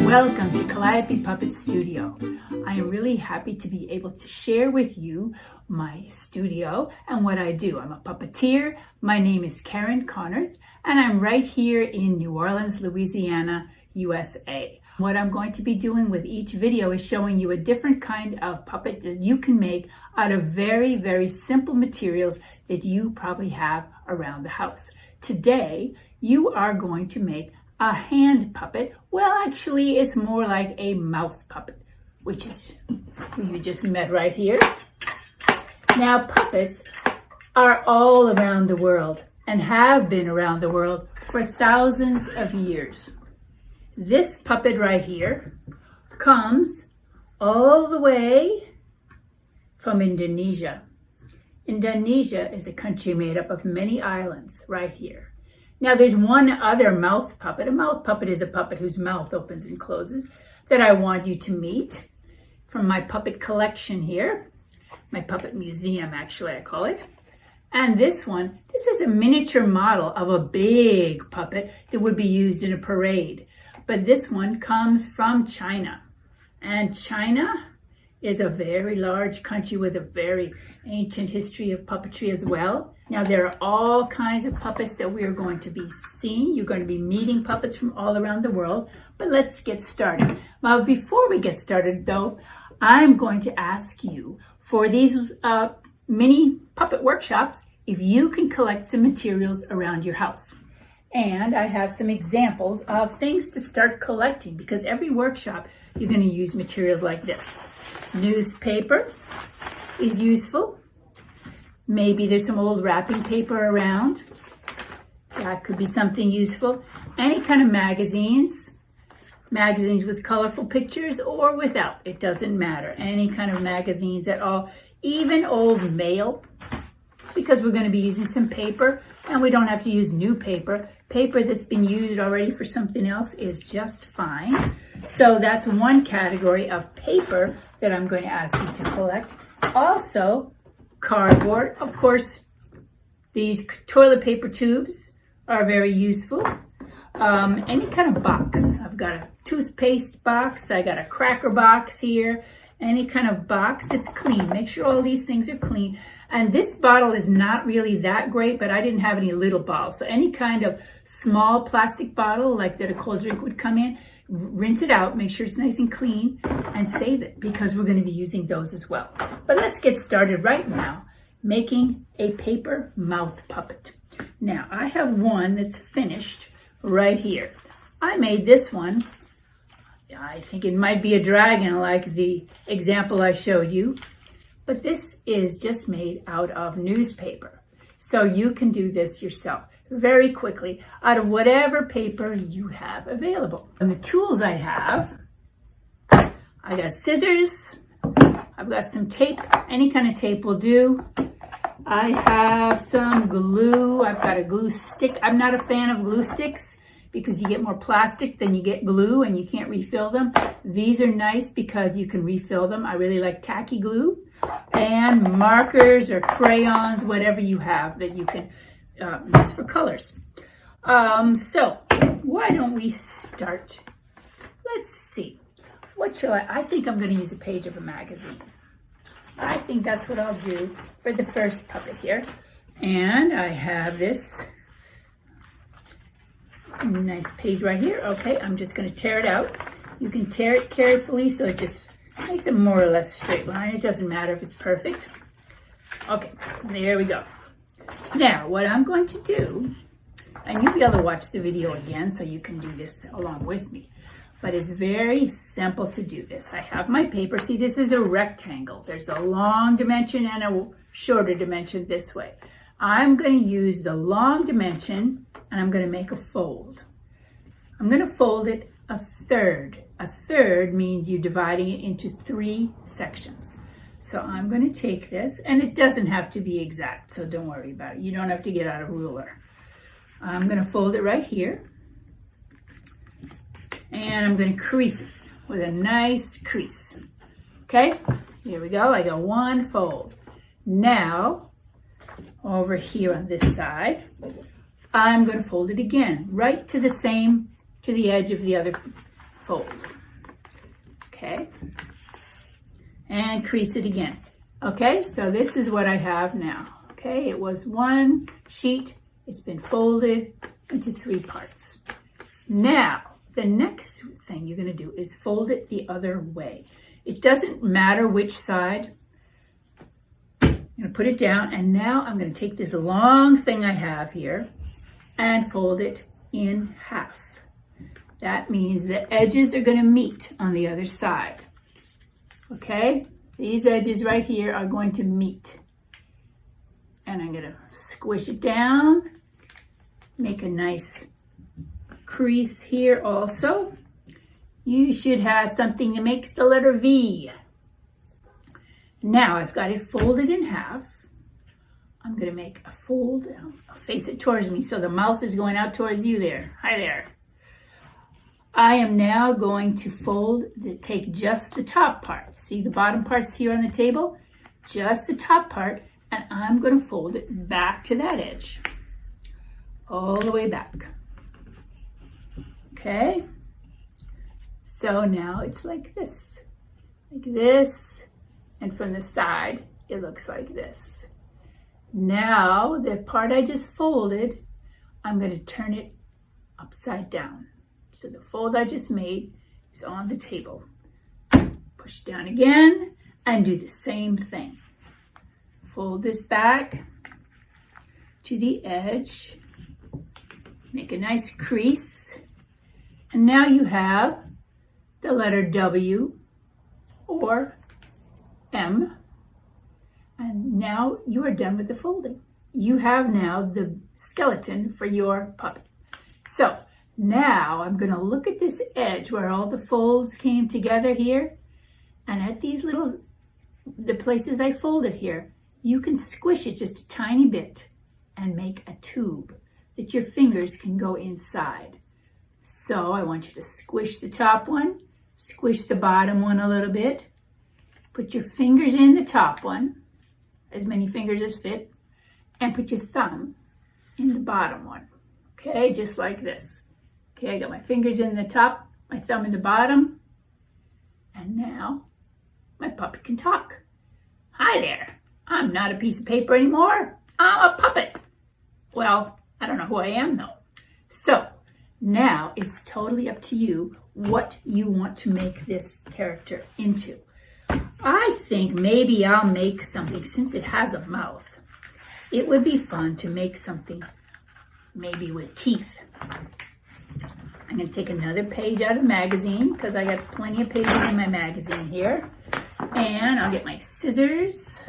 Welcome to Calliope Puppet Studio. I am really happy to be able to share with you my studio and what I do. I'm a puppeteer. My name is Karen Connerth, and I'm right here in New Orleans, Louisiana, USA. What I'm going to be doing with each video is showing you a different kind of puppet that you can make out of very, very simple materials that you probably have around the house. Today, you are going to make a hand puppet. Well, actually, it's more like a mouth puppet, which is who you just met right here. Now, puppets are all around the world and have been around the world for thousands of years. This puppet right here comes all the way from Indonesia. Indonesia is a country made up of many islands right here. Now, there's one other mouth puppet. A mouth puppet is a puppet whose mouth opens and closes that I want you to meet from my puppet collection here. My puppet museum, actually, I call it. And this one, this is a miniature model of a big puppet that would be used in a parade. But this one comes from China. And China is a very large country with a very ancient history of puppetry as well. Now, there are all kinds of puppets that we are going to be seeing. You're going to be meeting puppets from all around the world. But let's get started. Well, before we get started, though, I'm going to ask you for these mini puppet workshops if you can collect some materials around your house. And I have some examples of things to start collecting, because every workshop you're going to use materials like this. Newspaper is useful. Maybe there's some old wrapping paper around. That could be something useful. Any kind of magazines. Magazines with colorful pictures or without. It doesn't matter. Any kind of magazines at all. Even old mail, because we're going to be using some paper, and we don't have to use new paper. Paper that's been used already for something else is just fine. So that's one category of paper that I'm going to ask you to collect. Also, cardboard. Of course, these toilet paper tubes are very useful. Any kind of box. I've got a toothpaste box. I got a cracker box here. Any kind of box that's clean. Make sure all these things are clean. And this bottle is not really that great, but I didn't have any little bottles. So any kind of small plastic bottle like that a cold drink would come in, rinse it out, make sure it's nice and clean, and save it, because we're going to be using those as well. But let's get started right now making a paper mouth puppet. Now, I have one that's finished right here. I made this one. I think it might be a dragon like the example I showed you, but this is just made out of newspaper. So you can do this yourself very quickly out of whatever paper you have available. And the tools I have, I got scissors, I've got some tape, any kind of tape will do. I have some glue, I've got a glue stick. I'm not a fan of glue sticks, because you get more plastic than you get glue and you can't refill them. These are nice because you can refill them. I really like tacky glue. And markers or crayons, whatever you have that you can use for colors. So why don't we start? Let's see. What shall I think I'm going to use a page of a magazine. I think that's what I'll do for the first puppet here. And I have this nice page right here. Okay, I'm just going to tear it out. You can tear it carefully so it just makes a more or less straight line. It doesn't matter if it's perfect. Okay, there we go. Now, what I'm going to do, and you'll be able to watch the video again so you can do this along with me, but it's very simple to do this. I have my paper. See, this is a rectangle. There's a long dimension and a shorter dimension this way. I'm going to use the long dimension, and I'm going to make a fold. I'm going to fold it a third. A third means you're dividing it into 3 sections. So I'm going to take this, and it doesn't have to be exact, so don't worry about it. You don't have to get out a ruler. I'm going to fold it right here, and I'm going to crease it with a nice crease. Okay, here we go. I got one fold. Now, over here on this side, I'm going to fold it again, right to the edge of the other fold. Okay, and crease it again. Okay, so this is what I have now. Okay, it was one sheet. It's been folded into 3 parts. Now, the next thing you're going to do is fold it the other way. It doesn't matter which side. I'm going to put it down, and now I'm going to take this long thing I have here and fold it in half. That means the edges are going to meet on the other side. Okay? These edges right here are going to meet. And I'm going to squish it down, make a nice crease here also. You should have something that makes the letter V. Now I've got it folded in half. I'm going to make a fold, face it towards me so the mouth is going out towards you there. Hi there. I am now going to take just the top part. See the bottom parts here on the table? Just the top part, and I'm going to fold it back to that edge. All the way back. Okay? So now it's like this, and from the side, it looks like this. Now, the part I just folded, I'm going to turn it upside down. So the fold I just made is on the table. Push down again, and do the same thing. Fold this back to the edge, make a nice crease, and now you have the letter W or M, and now you are done with the folding. You have now the skeleton for your puppet. So now I'm going to look at this edge where all the folds came together here, and at these the places I folded here, you can squish it just a tiny bit and make a tube that your fingers can go inside. So I want you to squish the top one, squish the bottom one a little bit, put your fingers in the top one, as many fingers as fit, and put your thumb in the bottom one. Okay, just like this. Okay, I got my fingers in the top, my thumb in the bottom, and now my puppet can talk. Hi there, I'm not a piece of paper anymore, I'm a puppet. Well, I don't know who I am though. So now it's totally up to you what you want to make this character into. I think maybe I'll make something, since it has a mouth, it would be fun to make something maybe with teeth. I'm going to take another page out of the magazine because I got plenty of pages in my magazine here. And I'll get my scissors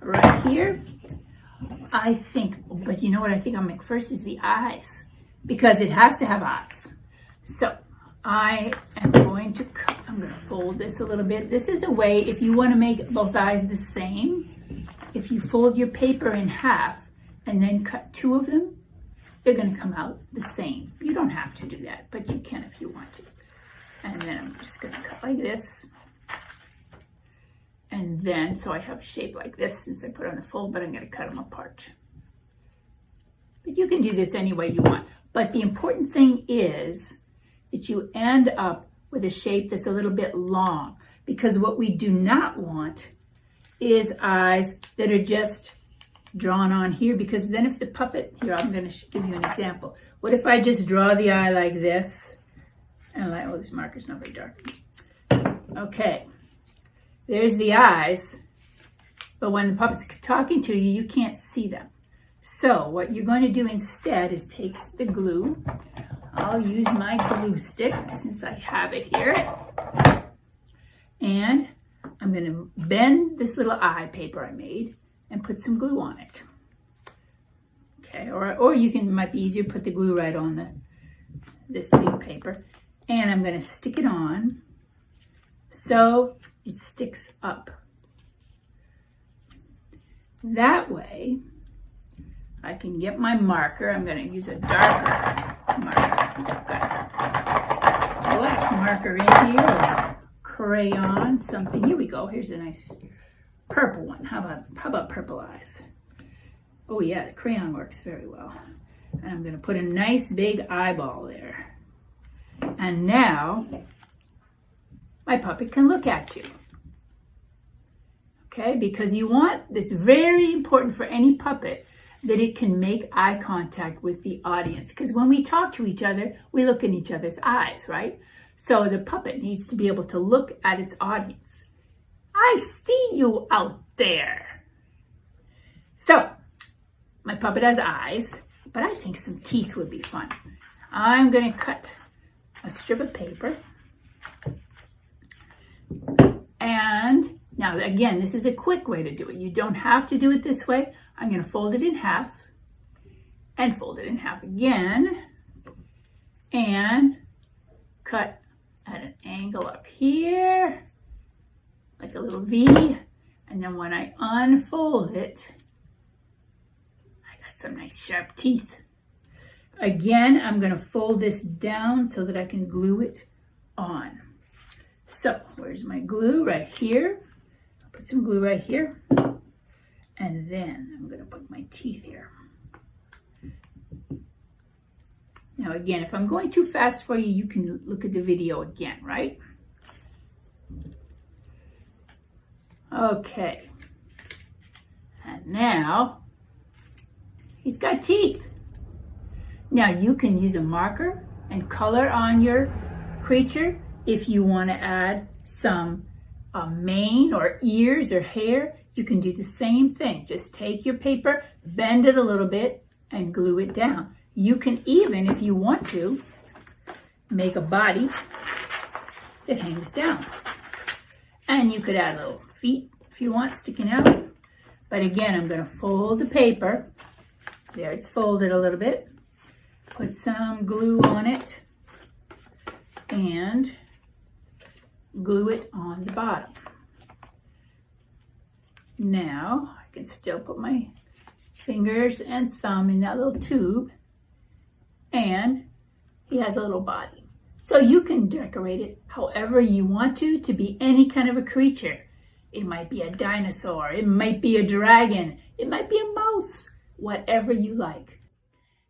right here. I think, but you know what I think I'll make first is the eyes, because it has to have eyes. So I am going to I'm going to fold this a little bit. This is a way, if you want to make both eyes the same, if you fold your paper in half and then cut 2 of them, they're going to come out the same. You don't have to do that, but you can if you want to. And then I'm just going to cut like this. And then, so I have a shape like this since I put on the fold, but I'm going to cut them apart. But you can do this any way you want. But the important thing is that you end up with a shape that's a little bit long, because what we do not want is eyes that are just drawn on here, because then if the puppet, here I'm going to give you an example. What if I just draw the eye like this, and like, oh, this marker's not very dark. Okay, there's the eyes, but when the puppet's talking to you, you can't see them. So what you're going to do instead is take the glue. I'll use my glue stick since I have it here. And I'm going to bend this little eye paper I made and put some glue on it. Okay, or you can, it might be easier to put the glue right on this big paper. And I'm going to stick it on so it sticks up. That way, I can get my marker. I'm going to use a darker marker. Black marker in here, or crayon, something. Here we go. Here's a nice purple one. How about purple eyes? Oh yeah, the crayon works very well. And I'm going to put a nice big eyeball there. And now my puppet can look at you. Okay, because it's very important for any puppet that it can make eye contact with the audience. Because when we talk to each other, we look in each other's eyes, right? So the puppet needs to be able to look at its audience. I see you out there. So my puppet has eyes, but I think some teeth would be fun. I'm going to cut a strip of paper. And now, again, this is a quick way to do it. You don't have to do it this way. I'm going to fold it in half and fold it in half again and cut at an angle up here, like a little V. And then when I unfold it, I got some nice sharp teeth. Again, I'm going to fold this down so that I can glue it on. So where's my glue? Right here. I'll put some glue right here. And then I'm going to put my teeth here. Now again, if I'm going too fast for you, you can look at the video again, right? Okay. And now he's got teeth. Now you can use a marker and color on your creature if you want to add some mane or ears or hair. You can do the same thing. Just take your paper, bend it a little bit, and glue it down. You can even, if you want to, make a body that hangs down. And you could add little feet if you want sticking out. But again, I'm going to fold the paper. There, it's folded a little bit. Put some glue on it and glue it on the bottom. Now, I can still put my fingers and thumb in that little tube, and he has a little body. So you can decorate it however you want to be any kind of a creature. It might be a dinosaur, it might be a dragon, it might be a mouse, whatever you like.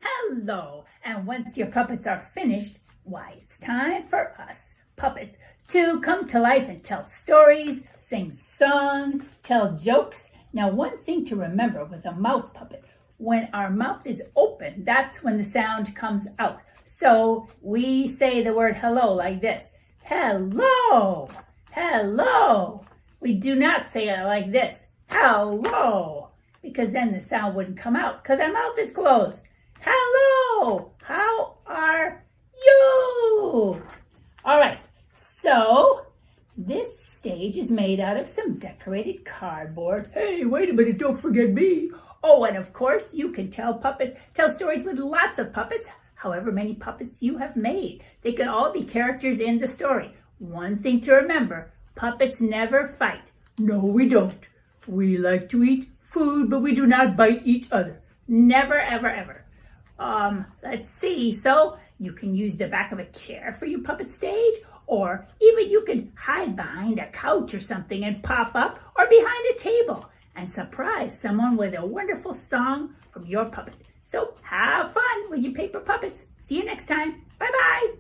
Hello, and once your puppets are finished, why, it's time for us puppets to come to life and tell stories, sing songs, tell jokes. Now, one thing to remember with a mouth puppet, when our mouth is open, that's when the sound comes out. So we say the word hello like this. Hello, hello. We do not say it like this. Hello, because then the sound wouldn't come out because our mouth is closed. Hello, how are you? All right. So, this stage is made out of some decorated cardboard. Hey, wait a minute, don't forget me. Oh, and of course, you can tell stories with lots of puppets, however many puppets you have made. They can all be characters in the story. One thing to remember, puppets never fight. No, we don't. We like to eat food, but we do not bite each other. Never, ever, ever. Let's see. So, you can use the back of a chair for your puppet stage, or even you can hide behind a couch or something and pop up, or behind a table and surprise someone with a wonderful song from your puppet. So have fun with your paper puppets. See you next time. Bye-bye.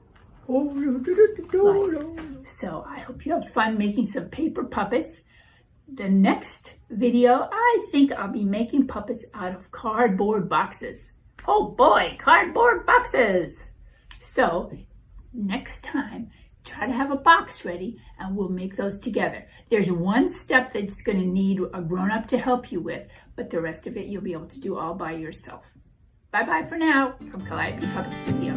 So I hope you have fun making some paper puppets. The next video, I think I'll be making puppets out of cardboard boxes. Oh boy, cardboard boxes. So next time, try to have a box ready and we'll make those together. There's one step that's going to need a grown-up to help you with, but the rest of it you'll be able to do all by yourself. Bye-bye for now from Calliope Puppet Studio.